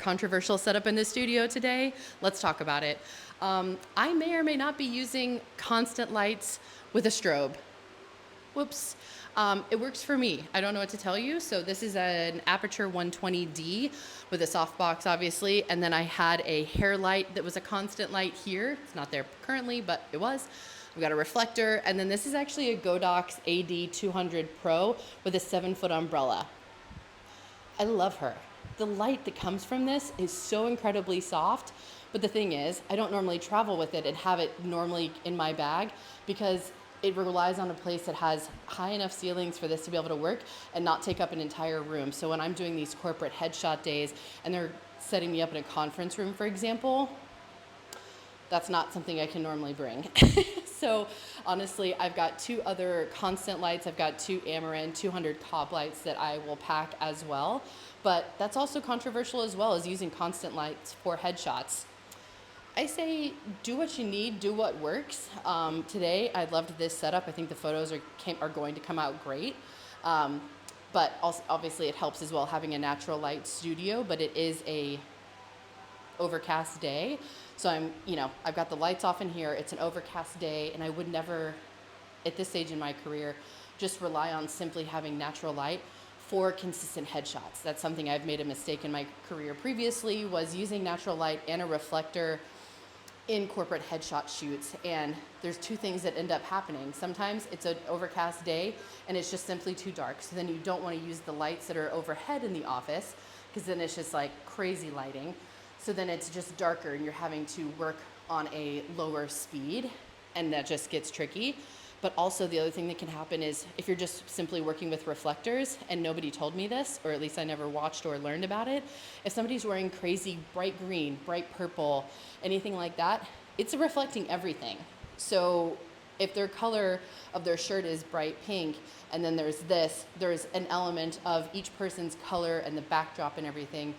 controversial setup in the studio today. Let's talk about it. I may or may not be using constant lights with a strobe. Whoops. It works for me. I don't know what to tell you. So this is an Aperture 120D with a softbox, obviously. And then I had a hair light that was a constant light here. It's not there currently, but it was. We've got a reflector. And then this is actually a Godox AD200 Pro with a 7-foot umbrella. I love her. The light that comes from this is so incredibly soft. But the thing is, I don't normally travel with it and have it normally in my bag because it relies on a place that has high enough ceilings for this to be able to work and not take up an entire room. So when I'm doing these corporate headshot days and they're setting me up in a conference room, for example, that's not something I can normally bring. So honestly, I've got 2 other constant lights. I've got 2 Amaran 200 cob lights that I will pack as well. But that's also controversial as well as using constant lights for headshots. I say do what you need, do what works. Today, I loved this setup. I think the photos are going to come out great. But also, obviously, it helps as well having a natural light studio, but it is a overcast day. So I've got the lights off in here. It's an overcast day, and I would never, at this stage in my career, just rely on simply having natural light for consistent headshots. That's something I've made a mistake in my career previously, was using natural light and a reflector in corporate headshot shoots. And there's 2 things that end up happening. Sometimes it's an overcast day and it's just simply too dark. So then you don't want to use the lights that are overhead in the office because then it's just like crazy lighting. So then it's just darker and you're having to work on a lower speed and that just gets tricky. But also the other thing that can happen is if you're just simply working with reflectors, and nobody told me this, or at least I never watched or learned about it, if somebody's wearing crazy bright green, bright purple, anything like that, it's reflecting everything. So if their color of their shirt is bright pink, and then there's an element of each person's color and the backdrop and everything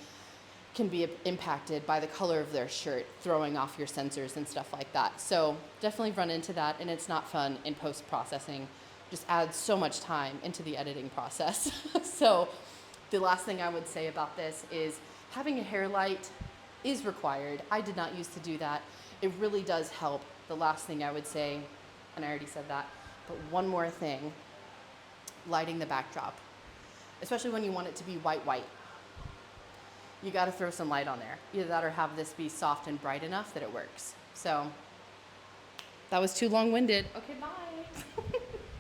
can be impacted by the color of their shirt, throwing off your sensors and stuff like that. So definitely run into that, and it's not fun in post-processing. Just adds so much time into the editing process. So the last thing I would say about this is having a hair light is required. I did not used to do that. It really does help. The last thing I would say, and I already said that, but one more thing, lighting the backdrop, especially when you want it to be white. You got to throw some light on there. Either that or have this be soft and bright enough that it works. So that was too long-winded. Okay, bye.